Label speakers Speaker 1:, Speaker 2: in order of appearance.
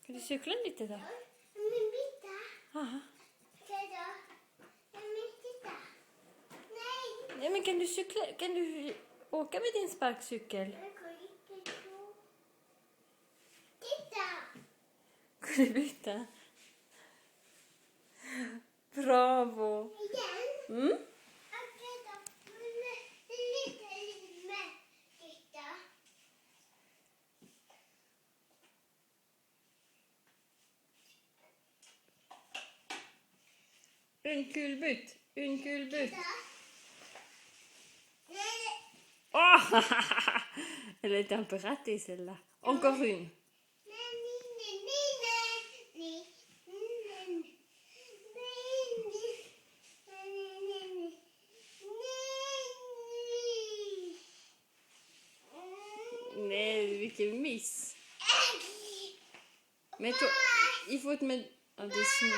Speaker 1: Kan du cykla lite då?
Speaker 2: Men titta.
Speaker 1: Aha.
Speaker 2: Titta. Men titta. Nej.
Speaker 1: Nej, men kan du cykla? Kan du åka med din sparkcykel?
Speaker 2: Jag kan inte tro. Titta.
Speaker 1: Kan du byta? Bravo!
Speaker 2: Igen.
Speaker 1: Mm?
Speaker 2: Okej då. Lite med. Titta.
Speaker 1: Une culbute. Une culbute.
Speaker 2: Titta. Nej.
Speaker 1: Oh! Elle est un peu ratée celle-là. Encore une. Nej, vilken miss. Men il faut te mettre un dessin.